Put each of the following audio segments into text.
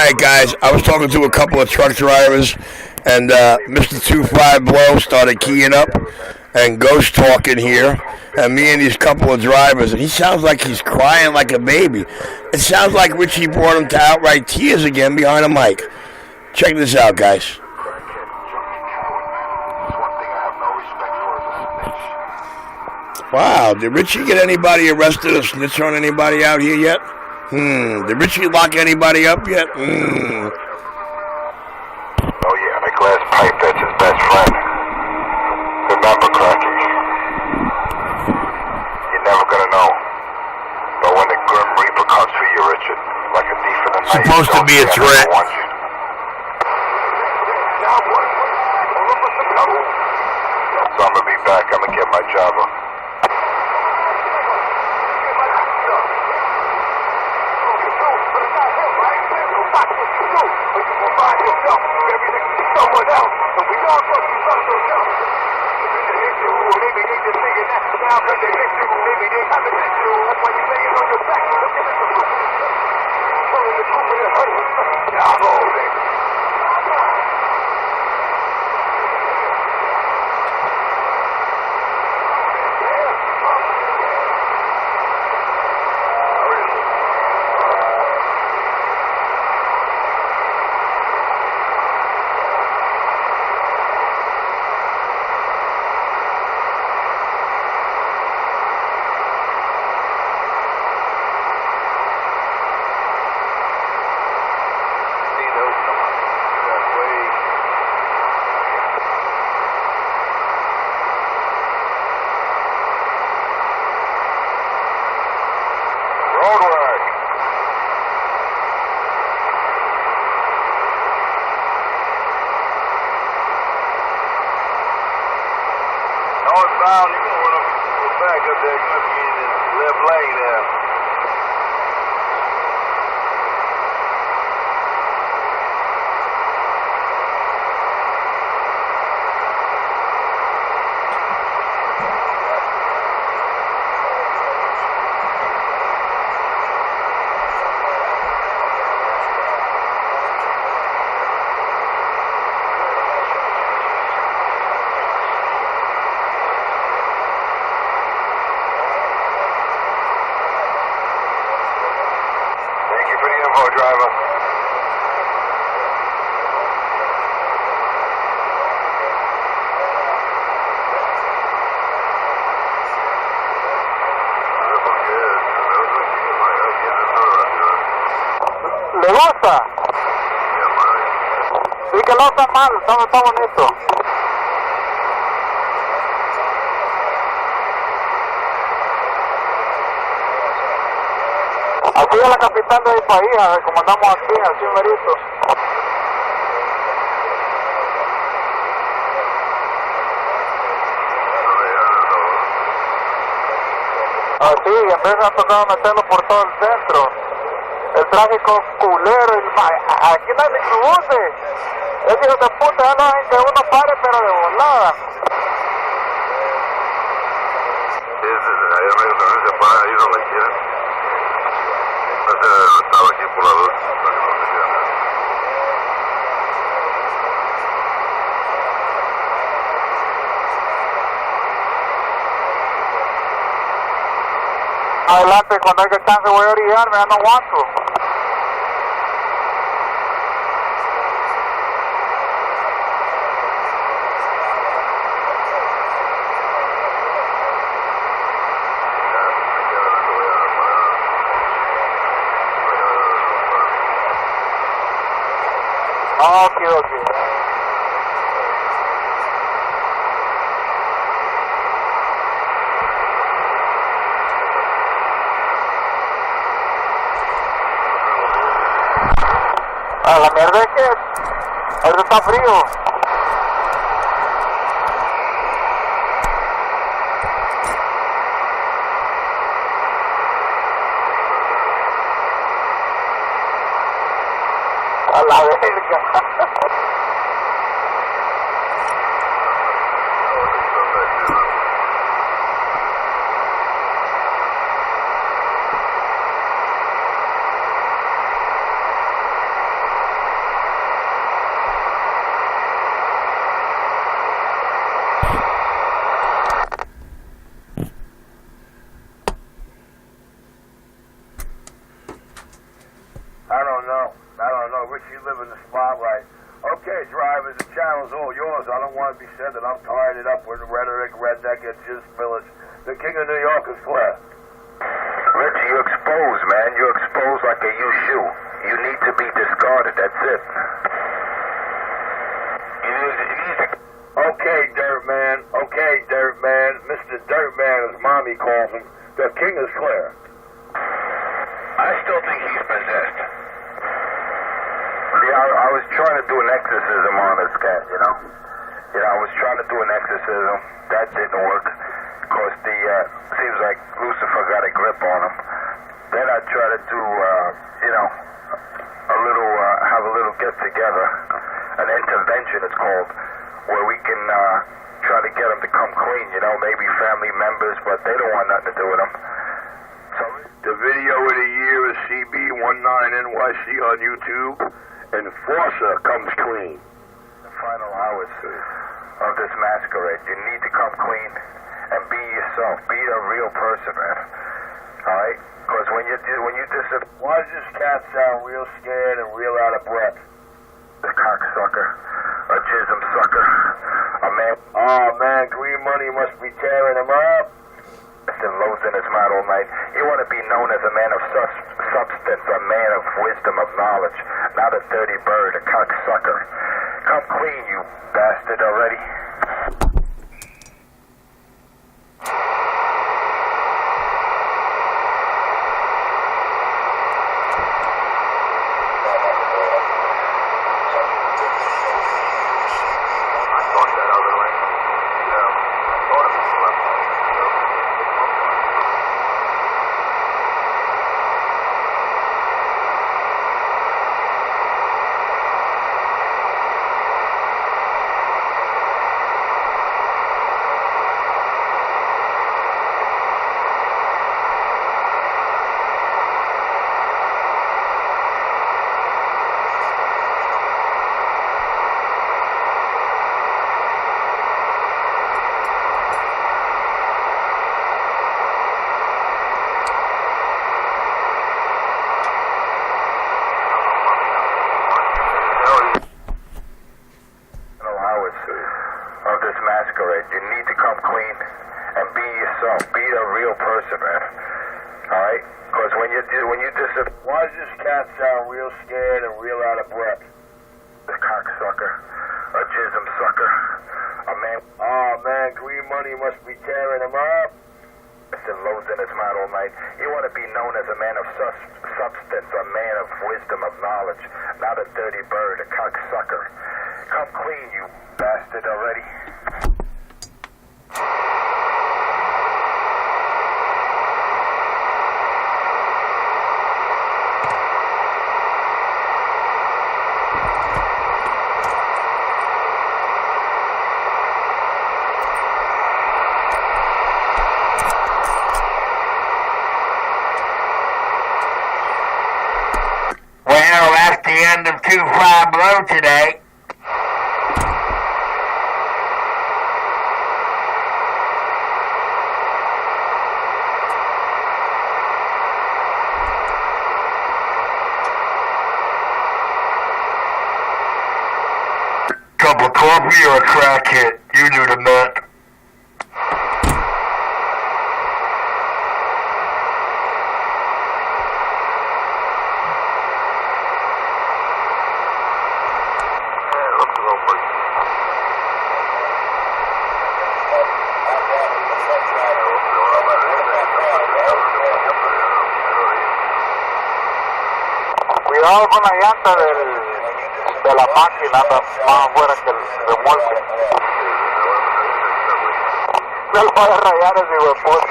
Alright guys, I was talking to a couple of truck drivers and Mr. 25 Blow started keying up and ghost talking here and me and these couple of drivers and he sounds like he's crying like a baby. It sounds like Richie brought him to outright tears again behind a mic. Check this out guys. Wow, did Richie get anybody arrested or snitch on anybody out here yet? Did Richie lock anybody up yet? Oh yeah, the glass pipe, that's his best friend. Remember, Cracky, you're never gonna know. But when the Grim Reaper comes for you, Richard, like a thief in the night, supposed to be a threat. So I'm gonna be back, I'm gonna get my job up. ¿Le gusta? Sí, que no está mal, está bonito. Así es la capital del país, como andamos aquí, así merito. Así, en vez de tocar meterlo por todo el centro. El tráfico culero, aquí no hay microbuses. Esos hijos de puta ya no hacen que uno pare, pero de volada. Sí, ahí amigos también se para ahí donde quieran. Estaba aquí por la luz, para que no se quieran. Adelante, cuando haya chance voy a orillarme, ya no aguanto. Okay. La mierda es que ahorita está frío. A la verga. live in the spotlight. Okay, drivers, the channel's all yours. I don't want to be said that I'm tied it up with rhetoric, redneck, and jizz village. The king of New York is clear. Rich, you exposed, man. You exposed like a used shoe. You need to be discarded. That's it. Okay, Dirtman. Okay, Dirtman. Mr. Dirtman, as Mommy calls him. The king is clear. I still think he's possessed. Yeah, I was trying to do an exorcism on this cat, you know? Yeah, I was trying to do an exorcism. That didn't work. Of course, seems like Lucifer got a grip on him. Then I tried to do, have a little get-together. An intervention, it's called, where we can try to get them to come clean, you know, maybe family members, but they don't want nothing to do with them. So the video of the year is CB19NYC on YouTube. Enforcer comes clean. The final hours of this masquerade, you need to come clean and be yourself. Be a real person, man. All right? Because when you disappear... Why does this cat sound real scared and real out of breath? The cocksucker, a jism sucker, a man... Oh, man, green money must be tearing him up. And loads in his mouth all night. You want to be known as a man of substance, a man of wisdom, of knowledge, not a dirty bird, a cocksucker. Come clean, you bastard, already. You need to come clean and be yourself. Be a real person, man. All right? Because when you disappear... Why does this cat sound real scared and real out of breath? The cocksucker, a jism sucker, a man... Oh, man, green money must be tearing him up. And loads in his mouth all night. You want to be known as a man of substance, a man of wisdom, of knowledge, not a dirty bird, a cocksucker. Come clean, you bastard, already. Well, that's the end of 2-5 Blow today. Cup of coffee or a crack hit? You do the math. Cuidado con la llanta de la máquina, anda más afuera que el remolque. Se lo va a rayar ese hijo de puta.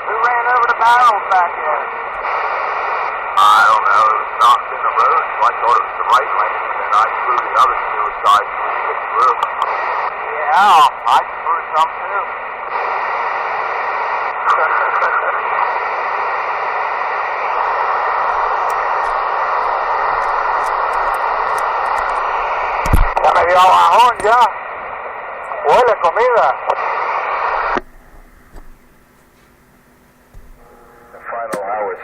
Who ran over the barrels back there? I don't know. It was knocked in the road, so I thought it was the right lane, and then I screwed the other two aside so we could get through. Yeah, I screwed some too. Ya me dio bajón ya. Huele comida. The final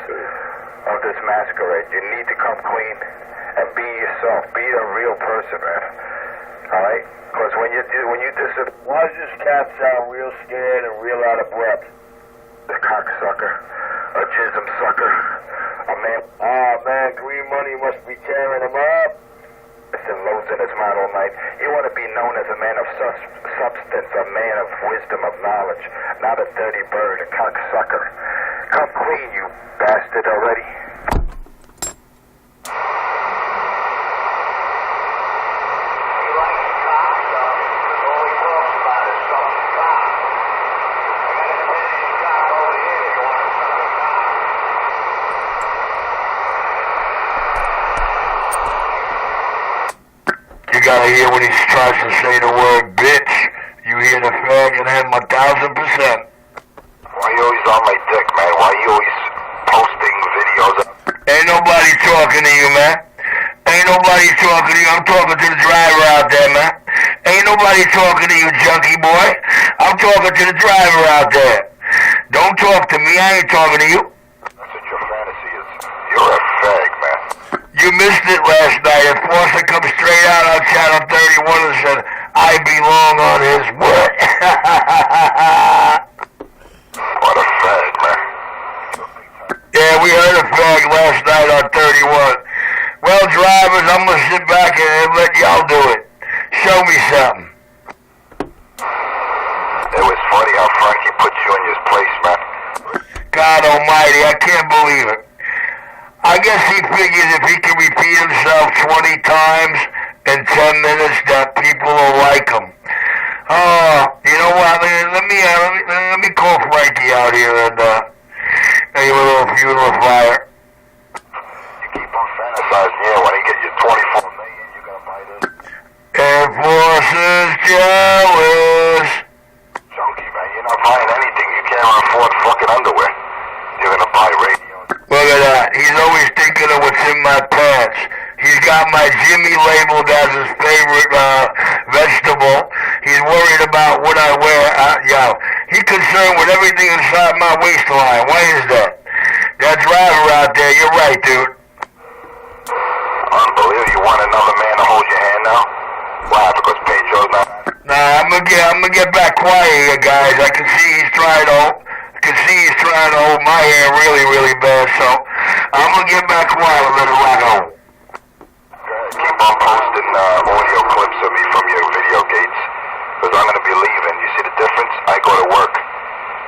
of this masquerade. You need to come clean and be yourself. Be a real person, man. All right? Because when you disappear... Why does this cat sound real scared and real out of breath? The cocksucker, a chism sucker, a man... Ah, man, green money must be tearing him up. And loads in his mouth all night. You want to be known as a man of substance, a man of wisdom, of knowledge, not a dirty bird, a cocksucker. Come clean, you bastard, already. You gotta hear when he tries to say the word bitch. You hear the fag in him 1,000%. Why you always on my dick, man? Why you always posting videos? Ain't nobody talking to you, man. Ain't nobody talking to you. I'm talking to the driver out there, man. Ain't nobody talking to you, junkie boy. I'm talking to the driver out there. Don't talk to me. I ain't talking to you. That's what your fantasy is. You're a fag, man. You missed it last night. And Foster come straight out on Channel 31 and said, I belong on his what? What a fag, man. Yeah, we heard a fag last night on 31. Well, drivers, I'm going to sit back and let y'all do it. Show me something. It was funny how Frankie put you in your place, man. God almighty, I can't believe it. I guess he figures if he can repeat himself 20 times in 10 minutes that people will like him. Oh, you know what? Let me call Frankie out here and give him a little funeral fire. You keep on fantasizing, yeah, when he gets you 24 million, you're gonna buy this. Air Force is jealous. Junkie, man, you're not buying anything. You can't afford fucking underwear. You're gonna buy radio. Look at that. He's always thinking of what's in my pants. He's got my Jimmy labeled as his favorite vegetable. He's worried about what I wear. He's concerned with everything inside my waistline. Why is that? That driver out there, you're right, dude. Unbelievable. You want another man to hold your hand now? Why? Because Pedro's not... Nah, I'm gonna get back quiet here, guys. I can see he's trying to hold my hand really, really bad, so I'm gonna get back quiet and let it rock on. Keep on posting audio clips of me from your video gates, because I'm gonna be leaving. You see the difference? I go to work.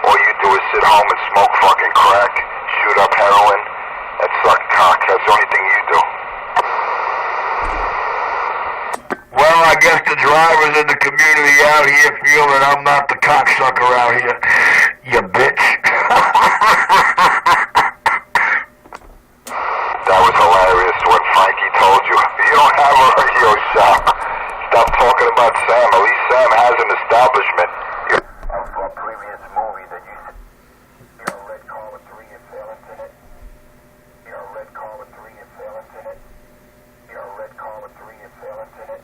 All you do is sit home and smoke fucking crack, shoot up heroin, and suck cock. That's the only thing you do. Well, I guess the drivers in the community out here feel that I'm not the cocksucker out here, you bitch. That was hilarious when Frankie told you, you don't have a radio shop. Stop talking about Sam. At least Sam has an establishment. Of a previous movie that you said, you're a red car with 3 assailants in it. You're a red car with 3 assailants in it. You're a red car with 3 assailants in it.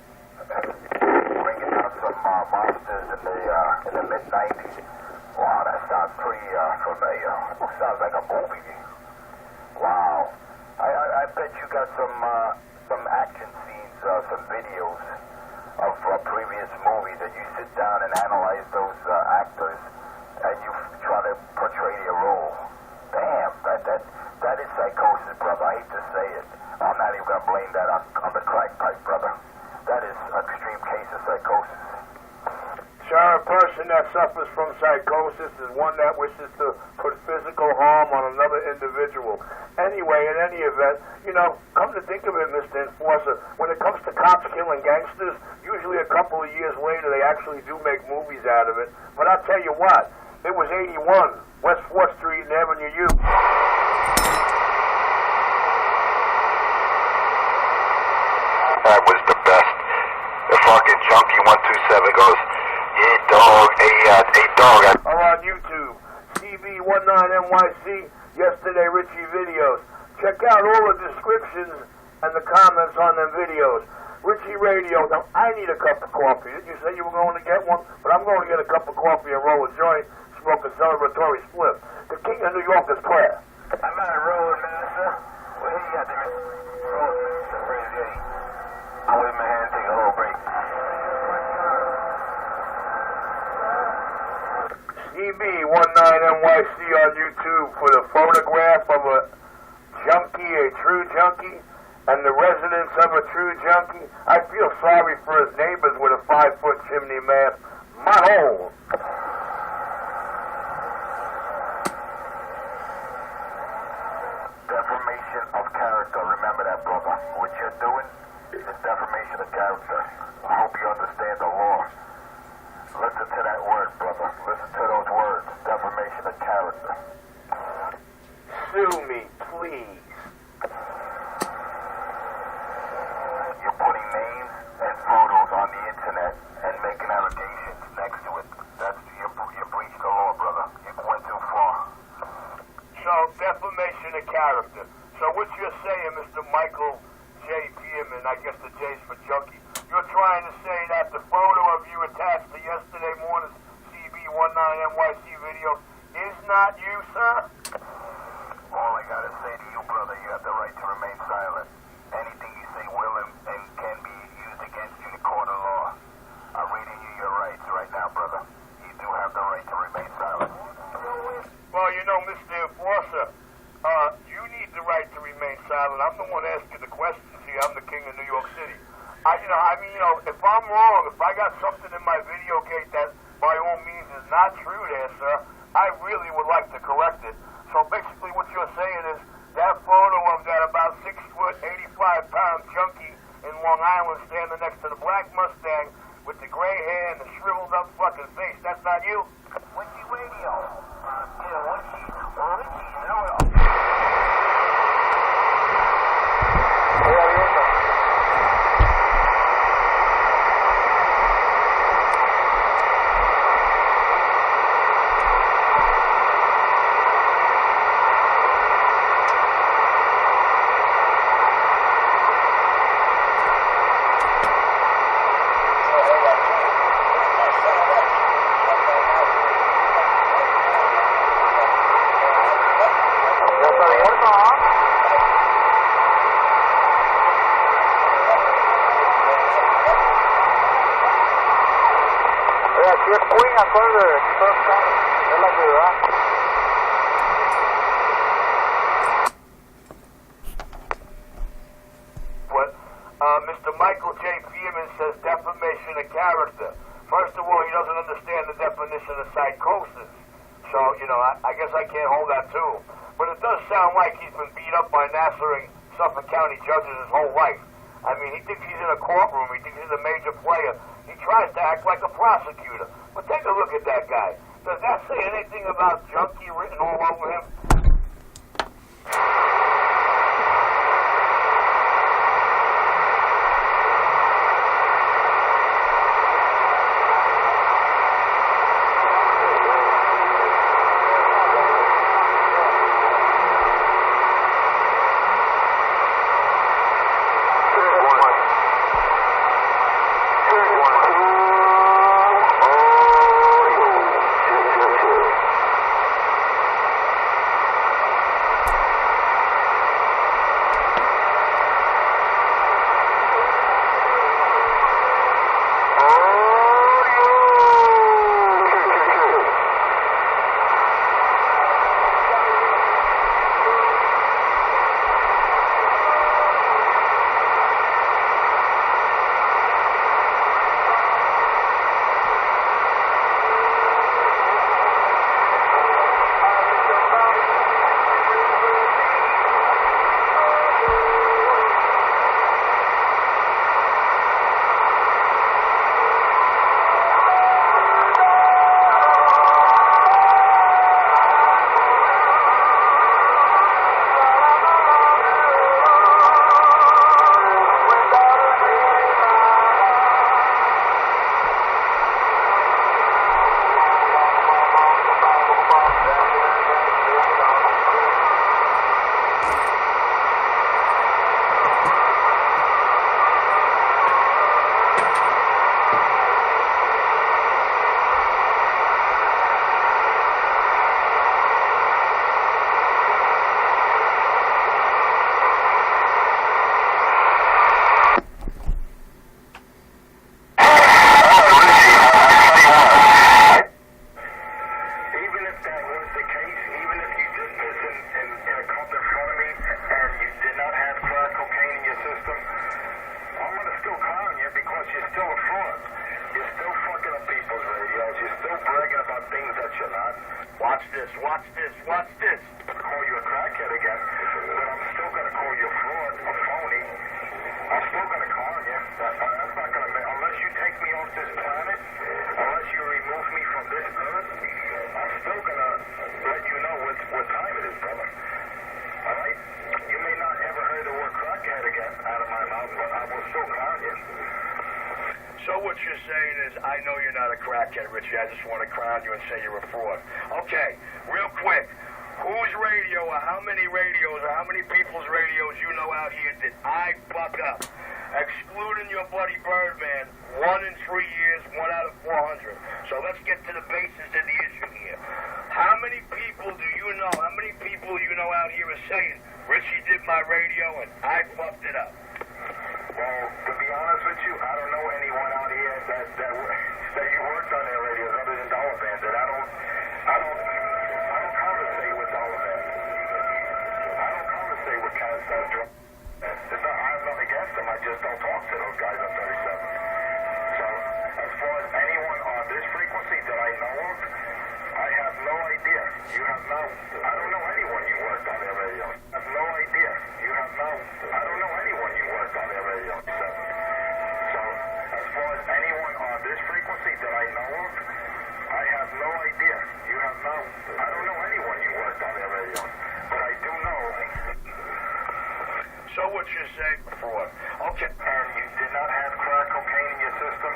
Bringing out some monsters in the mid-90s. Wow, that sounds pretty familiar. Sounds like a movie. Wow. I bet you got some action scenes, some videos of previous movies that you sit down and analyze those actors and you try to portray their role. Damn, that is psychosis, brother. I hate to say it. I'm not even gonna blame that on the crack pipe, brother. That is an extreme case of psychosis. Sure, a person that suffers from psychosis is one that wishes to put physical harm on another individual. Anyway, in any event, come to think of it, Mr. Enforcer, when it comes to cops killing gangsters, usually a couple of years later they actually do make movies out of it. But I'll tell you what, it was 81, West 4th Street and Avenue U. That was the best. The fucking Junkie 127 goes, hey dog. Or on YouTube, CV19NYC, Yesterday Richie videos. Check out all the descriptions and the comments on them videos. Richie Radio. Now, I need a cup of coffee. Did you say you were going to get one? But I'm going to get a cup of coffee and roll a joint, smoke a celebratory split. The King of New York is clear. I'm on the road, Minister. Where you at there? Road, Minister. Where's Eddie? I'll wave my hand and take a little break. CB19NYC on YouTube for the photograph of a junkie, a true junkie, and the residence of a true junkie. I feel sorry for his neighbors with a 5-foot chimney mast. My hole. Defamation of character. Remember that, brother. What you're doing is defamation of character. I hope you understand the law. Listen to that word, brother. Listen to those words. Defamation of character. Sue me, please. You're putting names and photos on the internet and making allegations next to it. That's you breached the law, brother. You went too far. So, defamation of character. So what you're saying, Mr. Michael J. Pearman, I guess the J's for Junkie, you're trying to say that the photo of you attached to yesterday morning's CB19NYC video is not you, sir? All I gotta say to you, brother, you have the right to remain silent. Anything you say will and can be used against you in a court of law. I'm reading you your rights right now, brother. You do have the right to remain silent. Well, you know, Mr. Enforcer, you need the right to remain silent. I'm the one asking the questions here. I'm the king of New York City. If I'm wrong, if I got something in my video gate that by all means is not true there, sir, I really would like to correct it. So basically what you're saying is that photo of that about 6-foot, 85-pound junkie in Long Island standing next to the black Mustang with the gray hair and the shriveled up fucking face, that's not you? Winky Radio. Yeah, Winky. Aquí es Queen, acuérdate, aquí todos están, es la ciudad. What? Mr. Michael J. Pearman says defamation of character. First of all, he doesn't understand the definition of psychosis. So, I guess I can't hold that to him. But it does sound like he's been beat up by Nassau and Suffolk County judges his whole life. I mean, he thinks he's in a courtroom. He thinks he's a major player. He tries to act like a prosecutor. But take a look at that guy. Does that say anything about Junkie written all over him? Watch this, watch this, watch this. Call you a crackhead again, but I'm still gonna call you a fraud, a phony. I'm still gonna call you. That's not gonna make, unless you take me off this planet, unless you remove me from this earth, I'm still gonna let you know what time it is, brother. Alright? You may not ever hear the word crackhead again out of my mouth, but I will still call you. So what you're saying is, I know you're not a crackhead, Richie. I just want to crown you and say you're a fraud. Okay, real quick. Whose radio or how many radios or how many people's radios you know out here did I fuck up? Excluding your buddy Birdman, 1 in 3 years, 1 out of 400. So let's get to the basis of the issue here. How many people do you know, how many people you know out here are saying, Richie did my radio and I fucked it up? Well, to be honest with you, I don't know anyone out here that you worked on their radios other than Dollar Bandit. I don't conversate with Dollar Bandit. I don't conversate with cats that drunk. I have nothing against them. I just don't talk to those guys on 37. So, as far as anyone on this frequency that I know of, I have no idea. I don't know anyone you worked on their radio. I have no idea. I don't know anyone you worked on their radio. So, as far as anyone on this frequency that I know of, I have no idea. I don't know anyone you worked on their radio. But I do know. So what you're saying, fraud. Okay. And you did not have crack cocaine in your system,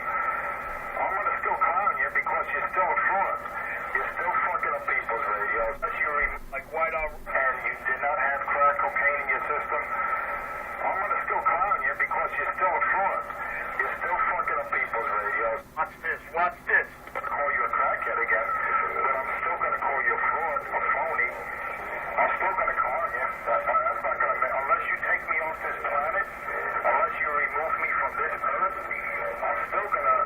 I'm going to still clown you because you're still a fraud. You're still fucking up people's radios. Like White Arm. And you did not have crack cocaine in your system, I'm going to still clown you because you're still a fraud. You're still fucking up people's radios. Watch this, watch this. I'll call you a crackhead again, but I'm still going to call you a fraud, a phony. I'm still going to call you. That's not going to make, unless you take me off this planet, unless you remove me from this earth, I'm still going to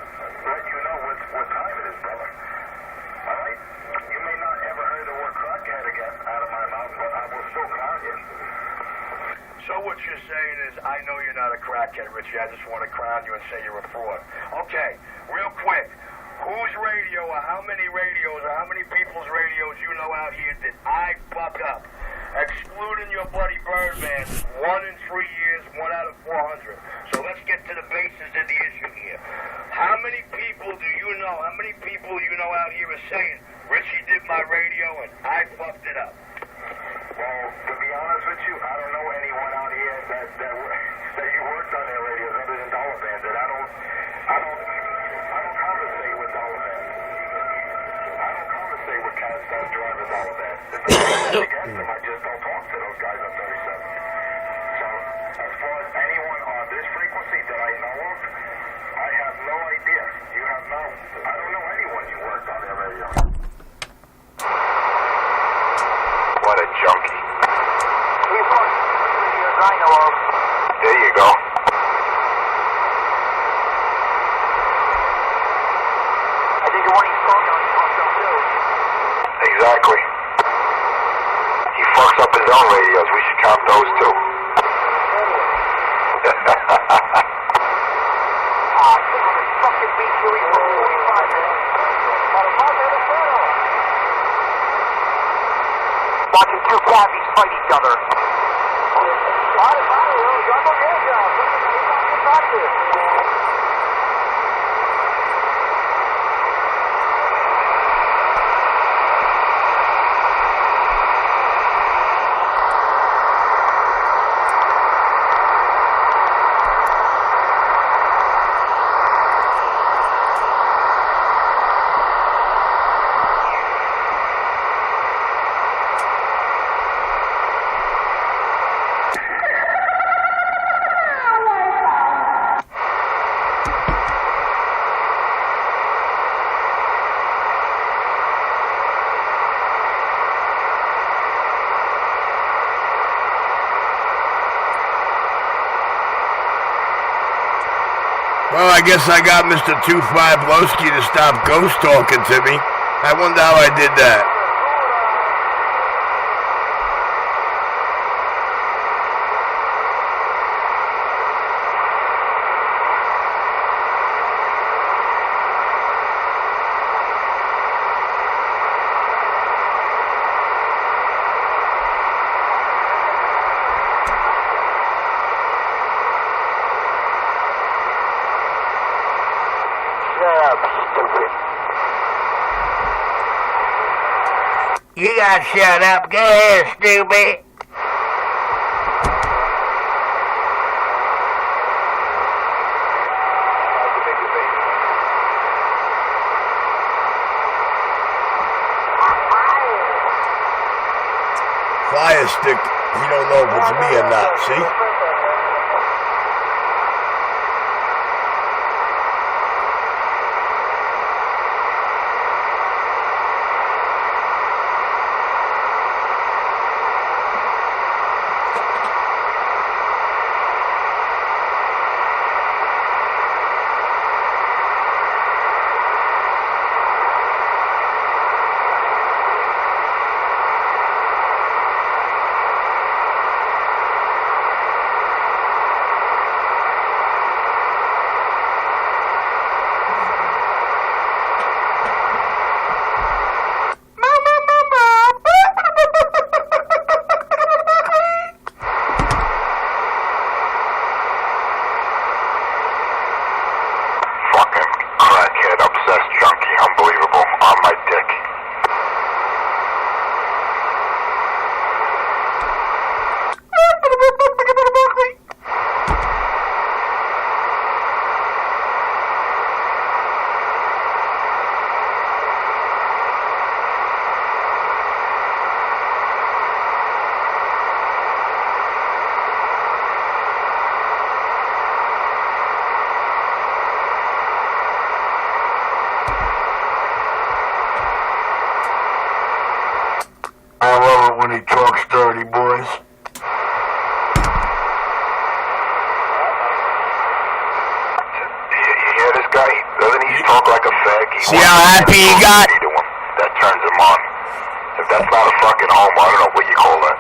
let you know what time it is, brother. Alright? You may not ever hear the word crackhead again out of my mouth, but I will still call you. So what you're saying is, I know you're not a crackhead, Richie. I just want to crown you and say you're a fraud. Okay, real quick. Whose radio or how many radios or how many people's radios you know out here did I fuck up? Excluding your buddy Birdman, 1 in 3 years, 1 out of 400. So let's get to the basis of the issue here. How many people do you know, how many people you know out here are saying, Richie did my radio and I fucked it up? Well, to be honest with you, I don't know anyone out here that you worked on their radios other than Dollar Bandit. I don't conversate with Dollar Bandit. I don't conversate with cats that drive a Dollar Bandit. Against them, I just don't talk to those guys on 37. So, as far as anyone on this frequency that I know of, I have no idea. I don't know anyone you worked on their radio. What a junkie. He's one of the years I know of. There you go. I think the one he's talking on himself too. Exactly. He fucks up his own radios. We should count those too. Fucking beat you, he's from 45 minutes. Watching two cabbies fight each other. Well, I guess I got Mr. 25 Losse to stop ghost talking to me. I wonder how I did that. You gotta shut up. Go ahead, stupid. Fire stick, you don't know if it's me or not, see? I love it when he talks dirty, boys. You hear this guy? Doesn't he talk like a fag? See how happy he got? That turns him on. If that's not a fucking home, I don't know what you call that.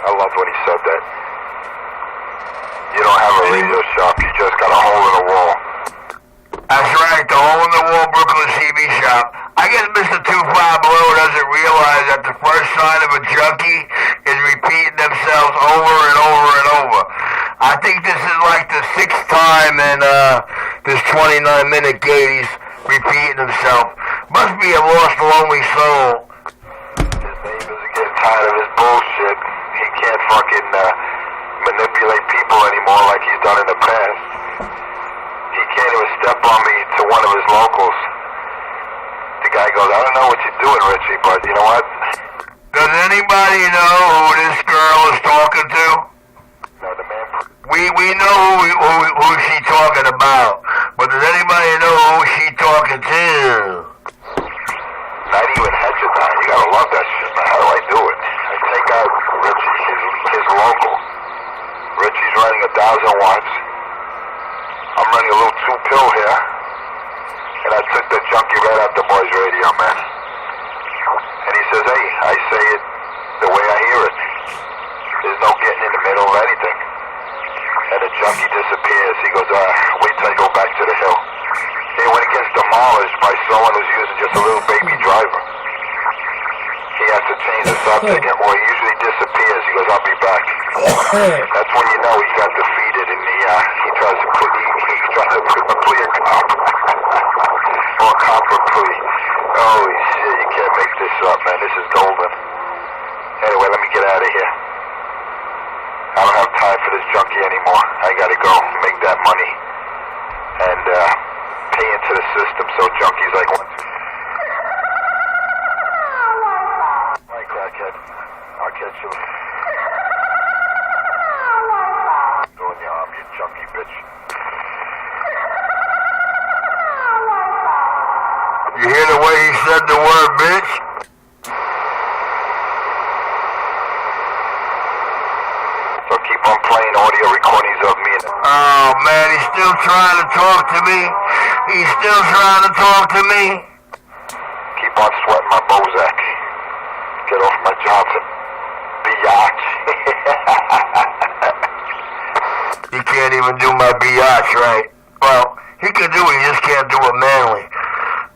I loved when he said that. You don't have a radio shop, you just got a hole in the wall. That's right, the hole in the wall Brooklyn TV shop. I guess Mr. 25 Below doesn't realize that the first sign of a junkie is repeating themselves over and over and over. I think this is like the 6th time in this 29-minute gate he's repeating himself. Must be a lost, lonely soul. His neighbors are getting tired of his bullshit. He can't fucking manipulate people anymore like he's done in the past. He can't even step on me to one of his locals. The guy goes, I don't know what you're doing, Richie, but you know what? Does anybody know who this girl is talking to? No, the man... We know who she's talking about, but does anybody know who she's talking to? Not even headshot. You gotta love that shit, man. How do I do it? I take out Richie, his local. Richie's running 1,000 watts. I'm running a little 2-pill here. And I took the junkie right out the boy's radio, man. And he says, hey, I say it the way I hear it. There's no getting in the middle of anything. And the junkie disappears. He goes, wait till I go back to the hill. And when it gets demolished by someone who's using just a little baby driver, he has to change the subject, or he usually disappears. He goes, I'll be back. That's when you know he got defeated, and he tries to put a plea a cop. Or a cop or plea. Holy shit, you can't make this up, man. This is golden. Anyway, let me get out of here. I don't have time for this junkie anymore. I gotta go make that money and pay into the system so junkies like one. My crackhead. I'll catch you. Doing your arm, you junkie bitch. You hear the way he said the word bitch? man, he's still trying to talk to me. He's still trying to talk to me. Keep on sweating my Bozak. Get off my Johnson. Biatch. He can't even do my biatch right. Well, he can do it, he just can't do it manly.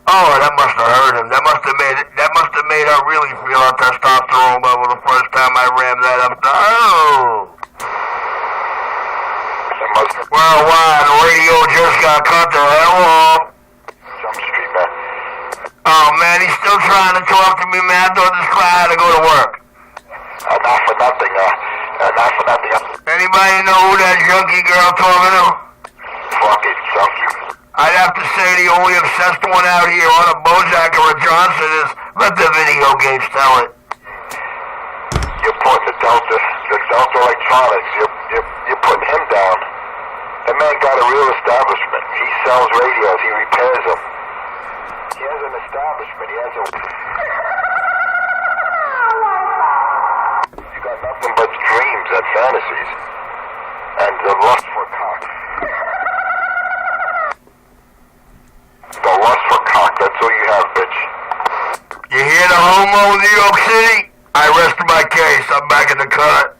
Oh, that must have hurt him. That must have made her really feel her testosterone level the first time I rammed that up. Oh. Worldwide radio just got cut the hell off. Jump Street, man. Oh man, he's still trying to talk to me, man. I thought this guy had to go to work. Not for nothing, not for nothing. Anybody know who that junkie girl talking to? Fucking Junkie. I'd have to say the only obsessed one out here on a Bozak or a Johnson is let the video games tell it. You're putting the Delta Electronics, you're putting him down. That man got a real establishment. He sells radios, he repairs them. He has an establishment, he has a... You got nothing but dreams and fantasies. And the lust for cock. The lust for cock, that's all you have, bitch. You hear the homo in New York City? I rest my case. I'm back in the cut.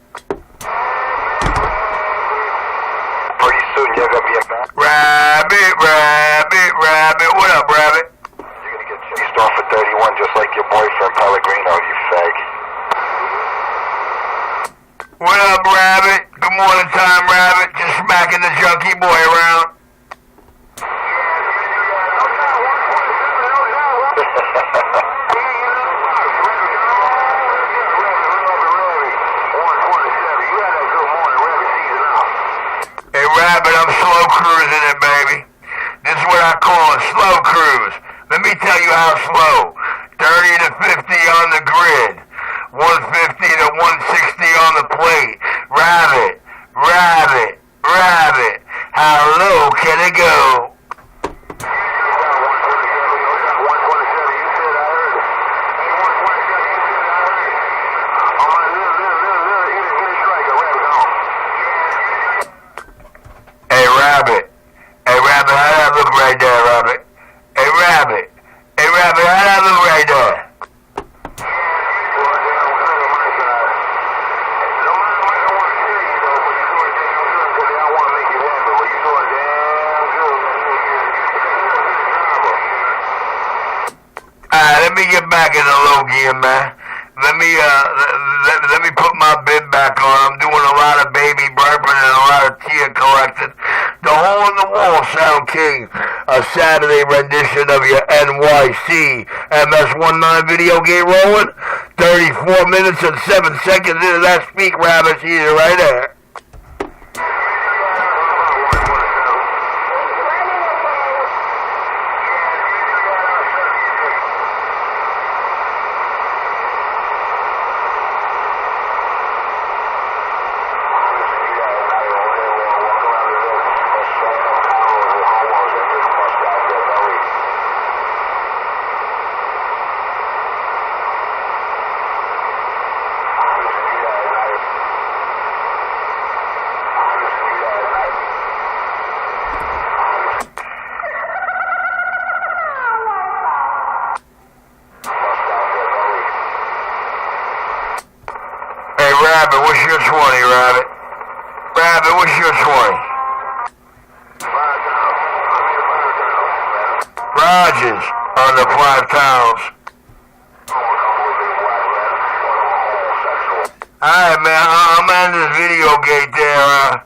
Pretty soon you're gonna be a man. Rabbit, rabbit, rabbit. What up, rabbit? You're gonna get chased off at 31 just like your boyfriend Pellegrino, you fag. What up, rabbit? Good morning time, rabbit. Just smacking the junkie boy around. Rabbit, I'm slow cruising it, baby. This is what I call a slow cruise. Let me tell you how slow. 30 to 50 on the grid. 150 to 160 on the plate. Rabbit, rabbit, rabbit. How low can it go? Rabbit. Hey, Rabbit, how that look right there, Rabbit? Hey, Rabbit. Hey, Rabbit, how that look right there? Alright, let me get back in the low gear, man. Let me put my bib back on. I'm doing a lot of baby burping and a lot of tear collecting. The Hole in the Wall Sound King, a Saturday rendition of your NYC MS-19 video game rolling. 34 minutes and 7 seconds into that Speak Rabbit season right there. Rabbit, what's your 20, Rabbit? Rabbit, what's your 20? Rogers on the 5 towns. Alright, man, I'm on this video gate there.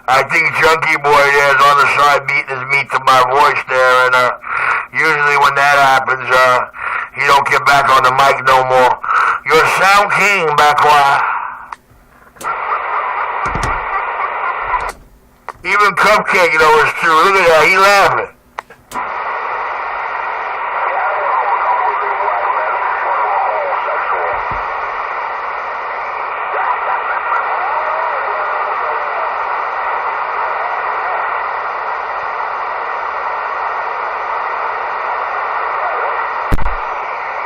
I think Junkie Boy there is on the side beating his meat to my voice there, and usually when that happens, he don't get back on the mic no more. You're Sound King, Backwah. Even Cupcake, you know, is true. Look at that, he laughing.